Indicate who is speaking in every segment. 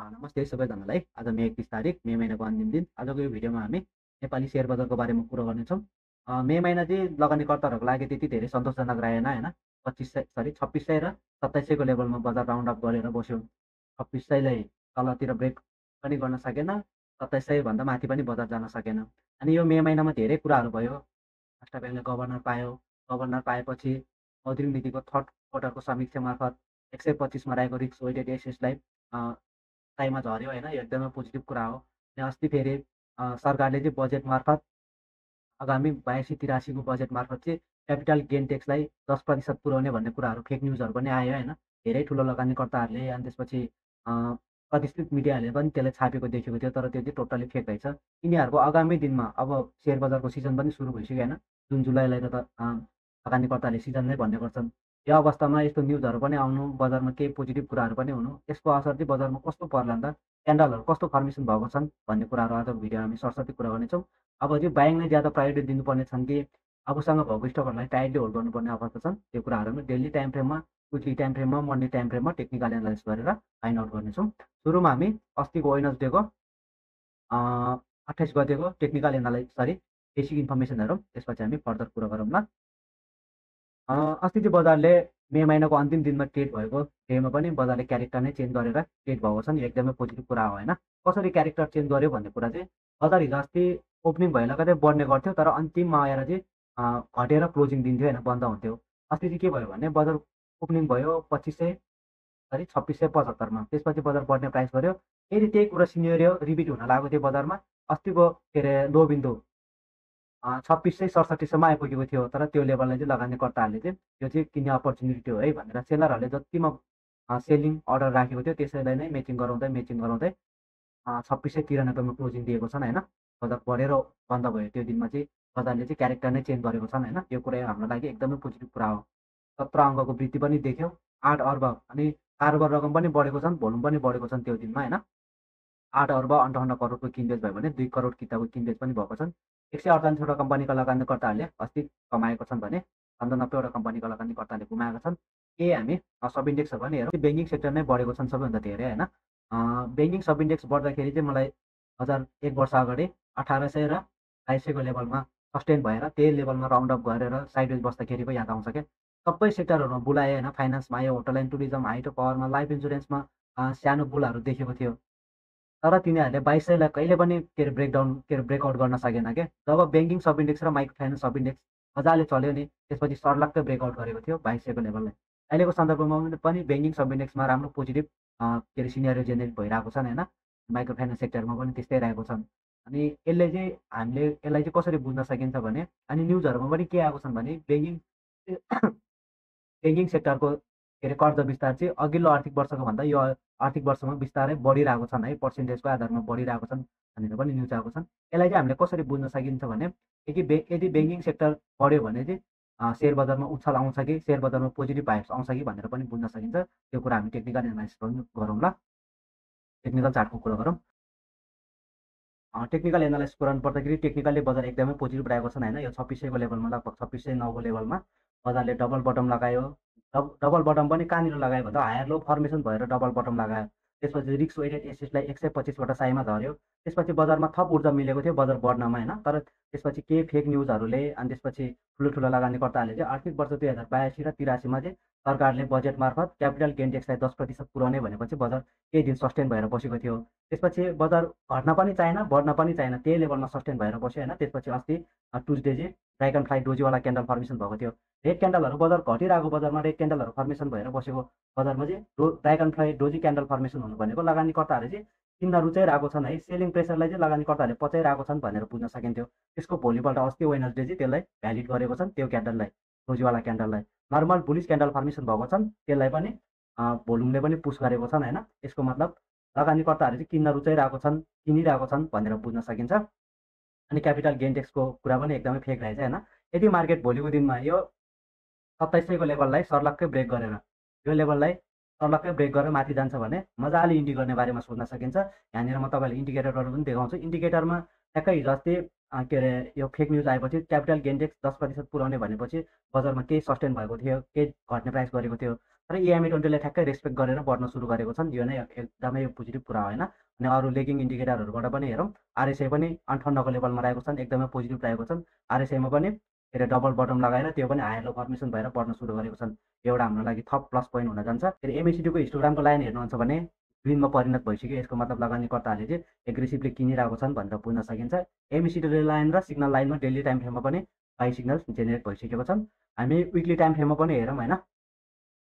Speaker 1: नमस्ते सबैजनालाई। आज मे 31 तारिक, मे महिनाको अन्तिम दिन। आजको यो भिडियोमा हामी नेपाली सेयर बजारको बारेमा कुरा गर्नेछौँ। मे महिना चाहिँ लगानीकर्ताहरूको लागि त्यति धेरै सन्तोषजनक रहेन होइन। 2600 र 2700 को लेभलमा बजार राउन्ड अप गरेर बस्यो। 2600 लाई तलतिर ब्रेक पनि गर्न सकेन, 2700 भन्दा माथि पनि बजार जान सकेन। अनि यो मे महिनामा धेरै कुराहरू भयो। राष्ट्र ब्याङ्कले गभर्नर पायो। गभर्नर पाएपछि मौद्रिक नीतिको थर्ड क्वार्टरको समीक्षा मार्फत 125 मा रहेको रिस्क वेटेड एसेट्सलाई साइमा झऱ्यो होइन। यो एकदमै पोजिटिभ कुरा हो। अनि अस्ति फेरि सरकारले चाहिँ बजेट मार्फत आगामी 82-83 को बजेट मार्फत चाहिँ क्यापिटल गेन ट्याक्सलाई 10% पुर्याउने भन्ने कुराहरू फेक न्युजहरू पनि आयो होइन। धेरै ठुलो लगानीकर्ताहरूले अनि त्यसपछि प्रतिष्ठित मिडियाहरूले पनि त्यसलाई छापेको देखेको थियो, तर त्यो चाहिँ टोटल्ली फेक रहेछ। यिनीहरूको आगामी दिनमा अब सेयर बजारको सिजन पनि सुरु भइसक्यो होइन। जुन जुलाईलाई त लगानीकर्ताहरूले सिजन नै भन्ने गर्छन्। यो अवस्थामा यस्तो न्युजहरू पनि आउनु, बजारमा केही पोजिटिभ कुराहरू पनि हुनु, यसको असर चाहिँ बजारमा कस्तो पर्ला त, क्यान्डलहरू कस्तो फर्मेसन भएको छन् भन्ने कुराहरू आजको भिडियोमा हामी सरसर्ती कुरा गर्नेछौँ। अब चाहिँ बाइङलाई ज्यादा प्रायोरिटी दिनुपर्ने छन् कि आफूसँग भएको स्टकहरूलाई टाइटली होल्ड गर्नुपर्ने अवस्था छन्, त्यो कुराहरू डेली टाइम फ्रेममा, विकली टाइम फ्रेममा, मन्थली टाइम फ्रेममा टेक्निकल एनालाइसिस गरेर फाइन्ड आउट गर्नेछौँ। सुरुमा हामी अस्तिको वेडनेसडेको 28 गतेको टेक्निकल बेसिक इन्फर्मेसन हेरौँ, त्यसपछि हामी फर्दर कुरा गरौँला। अस्ति चाहिँ बजारले मे महिनाको अन्तिम दिनमा ट्रेड भएको डेमा पनि बजारले क्यारेक्टर नै चेन्ज गरेर ट्रेड भएको छ नि, एकदमै पोजिटिभ कुरा हो होइन। कसरी क्यारेक्टर चेन्ज गर्यो भन्ने कुरा चाहिँ बजार हिजो अस्ति ओपनिङ भयो लगातार बढ्ने गर्थ्यो, तर अन्तिममा आएर चाहिँ घटेर क्लोजिङ दिन्थ्यो होइन, बन्द हुन्थ्यो। अस्ति चाहिँ के भयो भने बजार ओपनिङ भयो 2675 मा, त्यसपछि बजार बढ्ने प्राइस गर्यो। फेरि त्यही कुरा सिनेरियो रिपिट हुन लागेको थियो बजारमा। अस्तिको के अरे लो बिन्दु 2667 आइपुगेको थियो, तर त्यो लेभललाई चाहिँ लगानीकर्ताहरूले चाहिँ यो चाहिँ किन्ने अपर्च्युनिटी हो है भनेर सेलरहरूले जतिमा सेलिङ अर्डर राखेको थियो त्यसैलाई नै मेचिङ गराउँदै 2693 क्लोजिङ दिएको छन् होइन। बजार बढेर बन्द भयो त्यो दिनमा चाहिँ बजारले चाहिँ क्यारेक्टर नै चेन्ज गरेको छन् होइन। यो कुरा हाम्रो लागि एकदमै पोजिटिभ कुरा हो। 17 अङ्कको वृद्धि पनि देख्यौँ, 8 अर्ब अनि कारोबार रकम पनि बढेको छन्, भोल्युम पनि बढेको छन् त्यो दिनमा होइन। 8 अर्ब 58 करोडको किनबेच भयो भने 2 करोड किताबको किनबेच पनि भएको छन्। 148वटा कम्पनीका लगानीकर्ताहरूले अस्ति कमाएको छन् भने 97वटा कम्पनीका लगानीकर्ताहरूले गुमाएका छन्। के हामी सब इन्डेक्सहरू पनि हेरौँ, ब्याङ्किङ सेक्टर नै बढेको छन् सबैभन्दा धेरै होइन। ब्याङ्किङ सब इन्डेक्स बढ्दाखेरि चाहिँ मलाई 1 वर्ष अगाडि 1800 र 2200 को लेभलमा सस्टेन भएर त्यही लेभलमा राउन्ड अप गरेर साइडवेज बस्दाखेरिको याद आउँछ क्या। सबै सेक्टरहरूमा बुलायो होइन, फाइनेन्समा आयो, होटल एन्ड टुरिज्म, हाइड्रो पावरमा, लाइफ इन्सुरेन्समा सानो बुलहरू देखेको थियो, तर तिनीहरूले 2200 कहिले पनि ब्रेकआउट गर्न सकेन क्या। जब ब्याङ्किङ सब इन्डेक्स र माइक्रो फाइनेन्स सब इन्डेक्स मजाले चल्यो नि, त्यसपछि सर्लक्कै ब्रेकआउट गरेको थियो 2200 को लेभललाई। अहिलेको सन्दर्भमा पनि ब्याङ्किङ सब इन्डेक्समा राम्रो पोजिटिभ सिनेरियो जेनेरेट भइरहेको छन् होइन। माइक्रो फाइनेन्स सेक्टरमा पनि त्यस्तै रहेको छन्। अनि यसले चाहिँ हामीले यसलाई चाहिँ कसरी बुझ्न सकिन्छ भने, अनि न्युजहरूमा पनि के आएको छन् भने ब्याङ्किङ सेक्टरको के अरे कर्ज विस्तार चाहिँ अघिल्लो आर्थिक वर्षको भन्दा यो आर्थिक वर्षमा बिस्तारै बढिरहेको छन् है, पर्सेन्टेजको आधारमा बढिरहेको छन् भनेर पनि न्युज आएको छन्। यसलाई चाहिँ हामीले कसरी बुझ्न सकिन्छ भने यदि ब्याङ्किङ सेक्टर बढ्यो भने चाहिँ सेयर बजारमा उछाल आउँछ कि सेयर बजारमा पोजिटिभ भाइब्स आउँछ कि भनेर पनि बुझ्न सकिन्छ। त्यो कुरा हामी टेक्निकल एनालाइसिस गरौँला, टेक्निकल चार्टको कुरा गरौँ। टेक्निकल एनालाइसिस गर्नु पर्दाखेरि टेक्निकली बजार एकदमै पोजिटिभ रहेको छन् होइन। यो 2600 को लेभलमा, लगभग 2609 को लेभलमा बजारले डबल बटम लगायो। डबल बटम पनि कहाँनिर लगायो भन्दा हायर लो फर्मेसन भएर डबल बटम लगायो। त्यसपछि रिस्क वेटेड एसेट्सलाई 125वटा साइमा झऱ्यो। त्यसपछि बजारमा थप ऊर्जा मिलेको थियो बजार बढ्नमा होइन, तर त्यसपछि केही फेक न्युजहरूले अनि त्यसपछि ठुलो लगानीकर्ताहरूले चाहिँ आर्थिक वर्ष 2082 र 83मा चाहिँ सरकारले बजेट मार्फत क्यापिटल गेन ट्याक्सलाई 10% पुर्याउने भनेपछि बजार केही दिन सस्टेन भएर बसेको थियो। त्यसपछि बजार घट्न पनि चाहेन, बढ्न पनि चाहेन, त्यही लेभलमा सस्टेन भएर बस्यो होइन। त्यसपछि अस्ति ट्युजडे चाहिँ ड्रागन फ्लाई डोजीवाला क्यान्डल फर्मेसन भएको थियो। रेड क्यान्डलहरू बजार घटिरहेको बजारमा रेड क्यान्डलहरू फर्मेसन भएर बसेको बजारमा चाहिँ dragon fly doji candle formation हुनु भनेको लगानीकर्ताहरूले चाहिँ किन्न रुचाइरहेको छन् है, सेलिङ प्रेसरलाई चाहिँ लगानीकर्ताहरूले पचाइरहेको छन् भनेर बुझ्न सकिन्थ्यो। त्यसको भोलिपल्ट अस्ति वेडनेसडे चाहिँ त्यसलाई भ्यालिड गरेको छन्, त्यो क्यान्डललाई, डोजीवाला क्यान्डललाई। नर्मल बुलिस क्यान्डल फर्मेसन भएको छन्, त्यसलाई पनि भोल्युमले पनि पुस गरेको छन् होइन। यसको मतलब लगानीकर्ताहरू चाहिँ किन्न रुचाइरहेको छन्, किनिरहेको छन् भनेर बुझ्न सकिन्छ। अनि क्यापिटल गेन ट्याक्सको कुरा पनि एकदमै फेक रहेछ होइन। यदि मार्केट भोलिको दिनमा यो 2700 को लेभललाई सर्लक्कै ब्रेक गरेर, यो लेभललाई सर्लक्कै ब्रेक गरेर माथि जान्छ भने मजाले इन्डी गर्ने बारेमा सोच्न सकिन्छ। यहाँनिर म तपाईँलाई इन्डिकेटरहरू पनि देखाउँछु। इन्डिकेटरमा ठ्याक्कै हिजो अस्ति के अरे यो फेक न्युज आएपछि क्यापिटल गेन ट्याक्स 10% पुर्याउने भनेपछि बजारमा केही सस्टेन भएको थियो, केही घट्ने प्राइस गरेको थियो, तर EMA20 लाई ठ्याक्कै रेस्पेक्ट गरेर बढ्न सुरु गरेको छन्। यो नै एकदमै पोजिटिभ कुरा होइन। अनि अरू लेगिङ इन्डिकेटरहरूबाट पनि हेरौँ, RSI पनि 58 को लेभलमा रहेको छन्, एकदमै पोजिटिभ रहेको छन्। RSI मा पनि फेरि डबल बटम लगाएर त्यो पनि हायर लो फर्मेसन भएर बढ्न सुरु गरेको छन्। यो एउटा हाम्रो लागि थप प्लस पोइन्ट हुन जान्छ। फेरि MACD को हिस्टोग्रामको लाइन हेर्नुहुन्छ भने ग्रिनमा परिणत भइसक्यो। यसको मतलब लगानीकर्ताहरूले चाहिँ एग्रेसिभली किनिरहेको छन् भनेर बुझ्न सकिन्छ। MACD लाइन र सिग्नल लाइनमा डेली टाइम फ्रेममा पनि बाई सिग्नल जेनेरेट भइसकेको छन्। हामी विकली टाइम फ्रेममा पनि हेरौँ होइन,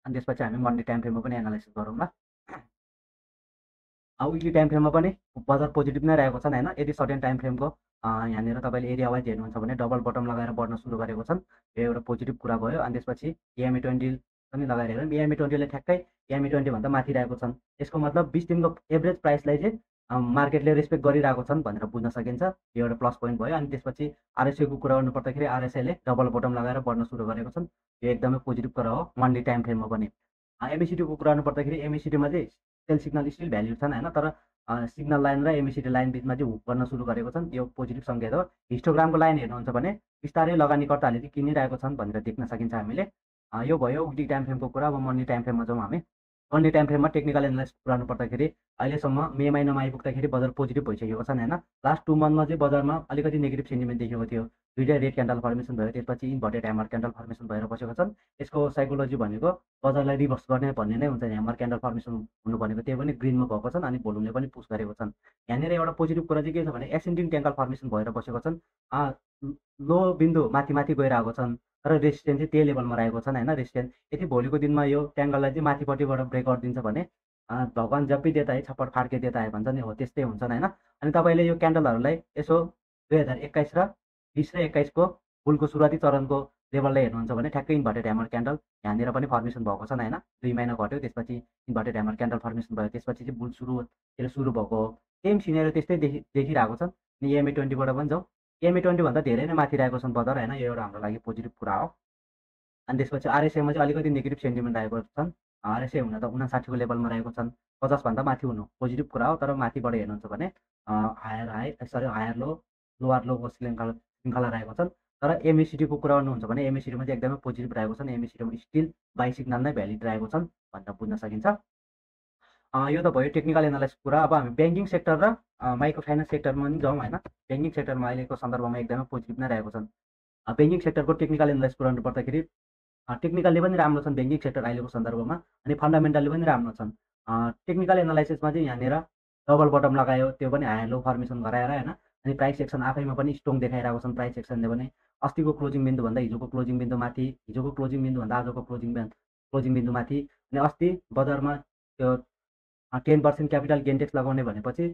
Speaker 1: अनि त्यसपछि हामी मन्थली टाइम फ्रेममा पनि एनालाइसिस गरौँला। विकली टाइम फ्रेममा पनि बजार पोजिटिभ नै रहेको छन् होइन। यदि सर्टेन टाइम फ्रेमको यहाँनिर तपाईँले एरिया वाइज हेर्नुहुन्छ भने डबल बटम लगाएर बढ्न सुरु गरेको छन्। यो एउटा पोजिटिभ कुरा भयो। अनि त्यसपछि EMA20 पनि लगाएर हेरौँ, EMA20 लाई ठ्याक्कै EMA20 भन्दा माथि रहेको छन्। यसको मतलब 20 दिनको एभरेज प्राइसलाई चाहिँ मार्केटले रेस्पेक्ट गरिरहेको छन् भनेर बुझ्न सकिन्छ। यो एउटा प्लस पोइन्ट भयो। अनि त्यसपछि RSI को कुरा गर्नुपर्दाखेरि RSI ले डबल बटम लगाएर बढ्न सुरु गरेको छन्। यो एकदमै पोजिटिभ कुरा हो मन्थली टाइम फ्रेममा पनि। MACD को कुरा गर्नुपर्दाखेरि MACD मा चाहिँ सेल सिग्नल स्टिल भ्याल्यु छन् होइन, तर सिग्नल लाइन र MACD लाइन बिचमा चाहिँ हुक गर्न सुरु गरेको छन्। यो पोजिटिभ सङ्केत हो। हिस्टोग्रामको लाइन हेर्नुहुन्छ भने बिस्तारै लगानीकर्ताहरूले चाहिँ किनिरहेको छन् भनेर देख्न सकिन्छ हामीले। यो भयो विकली टाइम फ्रेमको कुरा। अब मन्थली टाइम फ्रेममा जाउँ हामी। मन्थली टाइम फ्रेममा टेक्निकल एनालाइसिस कुरा गर्नुपर्दाखेरि अहिलेसम्म मे महिनामा आइपुग्दाखेरि बजार पोजिटिभ भइसकेको छन् होइन। लास्ट 2 मन्थमा चाहिँ बजारमा अलिकति नेगेटिभ सेन्टिमेन्ट देखेको थियो। दुईवटा रेड क्यान्डल फर्मेसन भयो, त्यसपछि इन्भर्टेड ह्यामर क्यान्डल फर्मेसन भएर बसेको छन्। यसको साइकोलोजी भनेको बजारलाई रिभर्स गर्ने भन्ने नै हुन्छ। ह्यामर क्यान्डल फर्मेसन हुनु भनेको त्यही पनि ग्रिनमा भएको छन्, अनि भोल्युमले पनि पुस गरेको छन्। यहाँनिर एउटा पोजिटिभ कुरा चाहिँ के छ भने एसेन्डिङ ट्याङ्कल फर्मेसन भएर बसेको छन्। लो बिन्दु माथि माथि गइरहेको छन्, तर रेसिस्टेन्स चाहिँ त्यही लेभलमा रहेको छन् होइन। रेसिस्टेन्स यदि भोलिको दिनमा यो ट्याङ्गललाई चाहिँ माथिपट्टिबाट ब्रेकआउट दिन्छ भने भगवान् जब भी देता है छप्पड फाड्के देता है भन्छ नि, हो त्यस्तै हुन्छन् होइन। अनि तपाईँले यो क्यान्डलहरूलाई यसो 2021 र 20 र 21 को बुलको सुरुवाती चरणको लेभललाई हेर्नुहुन्छ भने ठ्याक्कै इन्भर्टेड ह्यामर क्यान्डल यहाँनिर पनि फर्मेसन भएको छन् होइन। 2 महिना घट्यो, त्यसपछि इन्भर्टेड ह्यामर क्यान्डल फर्मेसन भयो, त्यसपछि चाहिँ बुल सुरु भएको हो। सेम सिनेरियो त्यस्तै देखिरहेको छन्। अनि EMA20बाट पनि जाउँ, EMA20 भन्दा धेरै नै माथि रहेको छन् बजार होइन। यो एउटा हाम्रो लागि पोजिटिभ कुरा हो। अनि त्यसपछि RSI मा चाहिँ अलिकति नेगेटिभ सेन्टिमेन्ट आएको छन्। RSI हुन त 59 को लेभलमा रहेको छन्। 50 भन्दा माथि हुनु पोजिटिभ कुरा हो, तर माथिबाट हेर्नुहुन्छ भने हायर लो लोवर लो श्रृङ्खला रहेको छन्। तर MACD को कुरा गर्नुहुन्छ भने MACD मा चाहिँ एकदमै पोजिटिभ रहेको छन्। MACD मा स्टिल बाई सिग्नल नै भ्यालिड रहेको छन् भनेर बुझ्न सकिन्छ। यो त भयो टेक्निकल एनालाइसिस कुरा। अब हामी ब्याङ्किङ सेक्टर र माइक्रो फाइनेन्स सेक्टरमा पनि जाउँ होइन। ब्याङ्किङ सेक्टरमा अहिलेको सन्दर्भमा एकदमै पोजिटिभ नै रहेको छन्। ब्याङ्किङ सेक्टरको टेक्निकल एनालाइसिस कुरा गर्नुपर्दाखेरि टेक्निकल्ली पनि राम्रो छन् ब्याङ्किङ सेक्टर अहिलेको सन्दर्भमा, अनि फन्डामेन्टल्ली पनि राम्रो छन्। टेक्निकल एनालाइसिसमा चाहिँ यहाँनिर डबल बटम लगायो, त्यो पनि हायर लो फर्मेसन गराएर होइन। अनि प्राइस एक्सन आफैमा पनि स्ट्रङ देखाइरहेको छन्। प्राइस एक्सनले पनि अस्तिको क्लोजिङ बिन्दुभन्दा हिजोको क्लोजिङ बिन्दु माथि, हिजोको क्लोजिङ बिन्दुभन्दा आजको क्लोजिङ बिन्दु माथि। अनि अस्ति बजारमा त्यो 10% क्यापिटल गेन ट्याक्स लगाउने भनेपछि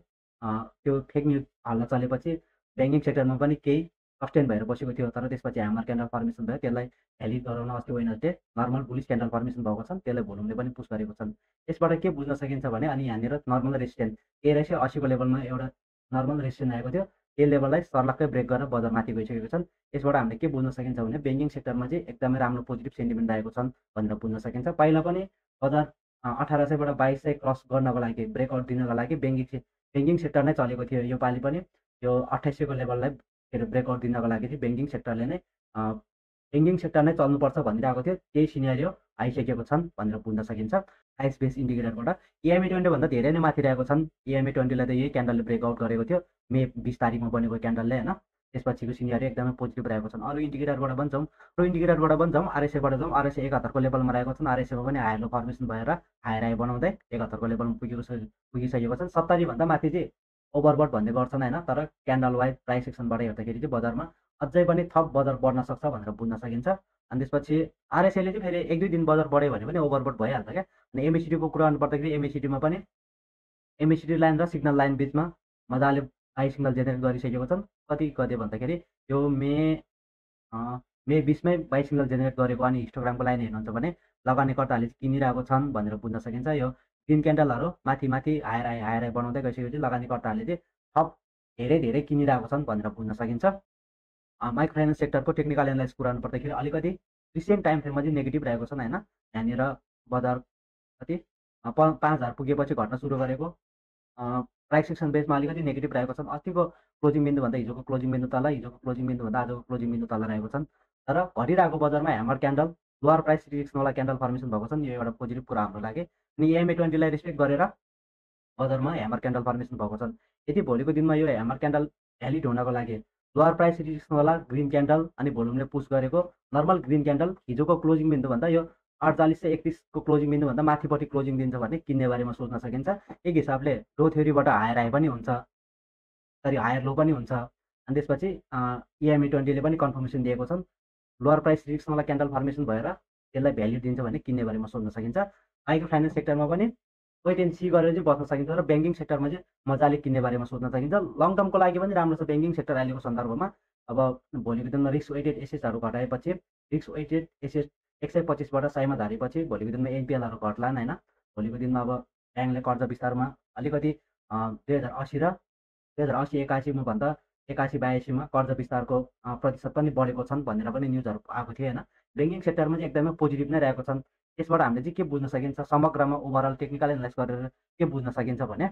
Speaker 1: त्यो फेक न्युज हल्ला चलेपछि ब्याङ्किङ सेक्टरमा पनि केही सस्टेन भएर बसेको थियो। तर त्यसपछि ह्यामर क्यान्डल फर्मेसन भयो, त्यसलाई भ्यालिड गराउन अस्ति Wednesday normal bullish candle formation भएको छन्, त्यसलाई भोल्युमले पनि पुस गरेको छन्। यसबाट के बुझ्न सकिन्छ भने अनि यहाँनिर नर्मल रेसिस्टेन्स 1380 को लेभलमा एउटा नर्मल रेसिस्टेन्स आएको थियो, त्यो लेभललाई सर्लक्कै ब्रेक गरेर बजार माथि गइसकेको छन्। यसबाट हामीले के बुझ्न सकिन्छ भने ब्याङ्किङ सेक्टरमा चाहिँ एकदमै राम्रो पोजिटिभ सेन्टिमेन्ट आएको छन् भनेर बुझ्न सकिन्छ। पहिला पनि बजार 1800बाट 2200 क्रस गर्नको लागि, ब्रेकआउट दिनको लागि ब्याङ्किङ सेक्टर नै चलेको थियो। यो पालि पनि यो 2800 को लेभललाई ब्रेकआउट दिनको लागि चाहिँ ब्याङ्किङ सेक्टरले नै ब्याङ्किङ सेक्टर नै चल्नुपर्छ भनिरहेको थियो। त्यही सिनेरियो आइसकेको छन् भनेर बुझ्न सकिन्छ प्राइस बेस इन्डिकेटरबाट। EMA20 भन्दा धेरै नै माथि रहेको छन्। EMA20 लाई त यही क्यान्डलले ब्रेकआउट गरेको थियो मे 20 तारिकमा बनेको क्यान्डलले होइन। त्यसपछिको सिनेरियो एकदमै पोजिटिभ रहेको छन्। अरू इन्डिकेटरबाट पनि जाउँ, RSI बाट जाउँ। RSI 71 को लेभलमा रहेको छन्। RSI मा पनि हायर लो फर्मेसन भएर हायर हाई बनाउँदै 71 को लेभलमा पुगिसकेको छन्। 70 भन्दा माथि चाहिँ ओभरबट भन्ने गर्छन् होइन। तर क्यान्डल वाइज प्राइस एक्सनबाट हेर्दाखेरि चाहिँ बजारमा अझै पनि थप बजार बढ्न सक्छ भनेर बुझ्न सकिन्छ। अनि त्यसपछि RSI ले चाहिँ फेरि 1-2 दिन बजार बढ्यो भने पनि ओभरबट भइहाल्छ क्या। अनि MACD को कुरा गर्नुपर्दाखेरि MACD मा पनि MACD लाइन र सिग्नल लाइन बिचमा मजाले बाई सिग्नल जेनेरेट गरिसकेको छन्। कति गते भन्दाखेरि यो मे 20 मै बाई सिग्नल जेनेरेट गरेको। अनि हिस्टोग्रामको लाइन हेर्नुहुन्छ भने लगानीकर्ताहरूले किनिरहेको छन् भनेर बुझ्न सकिन्छ। यो ग्रिन क्यान्डलहरू माथि माथि हायर हाई बनाउँदै गइसकेपछि लगानीकर्ताहरूले चाहिँ थप धेरै किनिरहेको छन् भनेर बुझ्न सकिन्छ। माइक्रो फाइनेन्स सेक्टरको टेक्निकल एनालाइसिस कुरा गर्नुपर्दाखेरि अलिकति रिसेन्ट टाइम फ्रेममा चाहिँ नेगेटिभ रहेको छन् होइन। यहाँनिर बजार कति 5000 पुगेपछि घट्न सुरु गरेको। प्राइस एक्सन बेसमा अलिकति नेगेटिभ रहेको छन्। अस्तिको क्लोजिङ बिन्दुभन्दा हिजोको क्लोजिङ बिन्दु तल, हिजोको क्लोजिङ बिन्दुभन्दा आजको क्लोजिङ बिन्दु तल रहेको छन्। तर घटिरहेको बजारमा ह्यामर क्यान्डल लोअर प्राइस रिस्कवाला क्यान्डल फर्मेसन भएको छ नि, यो एउटा पोजिटिभ कुरा हाम्रो लागि। अनि EMA20 लाई रेस्पेक्ट गरेर बजारमा ह्यामर क्यान्डल फर्मेसन भएको छ। यदि भोलिको दिनमा यो ह्यामर क्यान्डल भ्यालिड हुनको लागि लोअर प्राइस रिस्कवाला ग्रिन क्यान्डल अनि भोल्युमले पुस गरेको नर्मल ग्रिन क्यान्डल हिजोको क्लोजिङ बिन्दुभन्दा यो 4831 को क्लोजिङ बिन्दुभन्दा माथिपट्टि क्लोजिङ दिन्छ भने किन्ने बारेमा सोच्न सकिन्छ। एक हिसाबले लो थ्योरीबाट हायर हाई पनि हुन्छ, सरी हायर लो पनि हुन्छ। अनि त्यसपछि EMA20 ले पनि कन्फर्मेसन दिएको छन्, लोअर प्राइस रिस्कवाला क्यान्डल फर्मेसन भएर त्यसलाई भ्याल्यु दिन्छ भने किन्ने बारेमा सोच्न सकिन्छ। माइक्रो फाइनेन्स सेक्टरमा पनि वेट एन्ड सी गरेर चाहिँ बस्न सकिन्छ र ब्याङ्किङ सेक्टरमा चाहिँ मजाले किन्ने बारेमा सोच्न सकिन्छ। लङ टर्मको लागि पनि राम्रो छ ब्याङ्किङ सेक्टर अहिलेको सन्दर्भमा। अब भोलिको दिनमा रिस्क वेटेड एसेट्सहरू घटाएपछि, रिस्क वेटेड एसेट 125बाट 100मा झारेपछि भोलिको दिनमा NPLहरू घट्लान् होइन। भोलिको दिनमा अब ब्याङ्कले कर्जा विस्तारमा अलिकति 2080 र 2080-81 भन्दा 81-82मा कर्जा विस्तारको प्रतिशत पनि बढेको छन् भनेर पनि न्युजहरू आएको थियो होइन। ब्याङ्किङ सेक्टरमा चाहिँ एकदमै पोजिटिभ नै रहेको छन्। यसबाट हामीले चाहिँ के बुझ्न सकिन्छ, समग्रमा ओभरअल टेक्निकल एनालाइज गरेर के बुझ्न सकिन्छ भने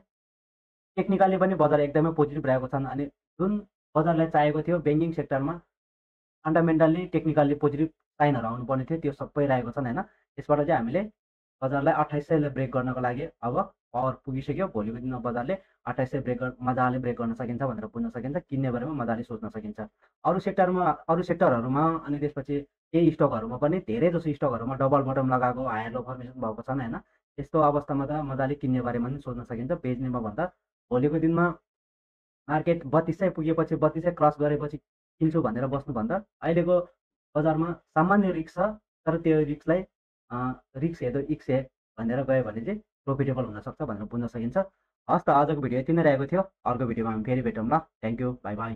Speaker 1: टेक्निकली पनि बजार एकदमै पोजिटिभ रहेको छन्। अनि जुन बजारलाई चाहिएको थियो ब्याङ्किङ सेक्टरमा फन्डामेन्टल्ली टेक्निकल्ली पोजिटिभ साइनहरू आउनुपर्ने थियो, त्यो सबै रहेको छन् होइन। यसबाट चाहिँ हामीले बजारलाई 2800ले ब्रेक गर्नको लागि अब पावर पुगिसक्यो। भोलिको दिनमा बजारले 2800 ब्रेक मजाले ब्रेक गर्न सकिन्छ भनेर बुझ्न सकिन्छ, किन्ने बारेमा मजाले सोच्न सकिन्छ। अरू सेक्टरहरूमा अनि त्यसपछि केही स्टकहरूमा पनि धेरै जसो स्टकहरूमा डबल बटम लगाएको हायर लो फर्मेसन भएको छन् होइन। त्यस्तो अवस्थामा त मजाले किन्ने बारेमा पनि सोच्न सकिन्छ। बेच्नेमा भन्दा भोलिको दिनमा मार्केट 3200 पुगेपछि 3200 क्रस गरेपछि किन्छु भनेर बस्नुभन्दा अहिलेको बजारमा सामान्य रिस्क छ, तर त्यो रिस्कलाई रिस्क हेर्दो इक्स हे भनेर गयो भने चाहिँ प्रोफिटेबल हुनसक्छ भनेर बुझ्न सकिन्छ। हस् त, आजको भिडियो यति नै रहेको थियो। अर्को भिडियोमा हामी फेरि भेटौँ ल। Thank you, by by.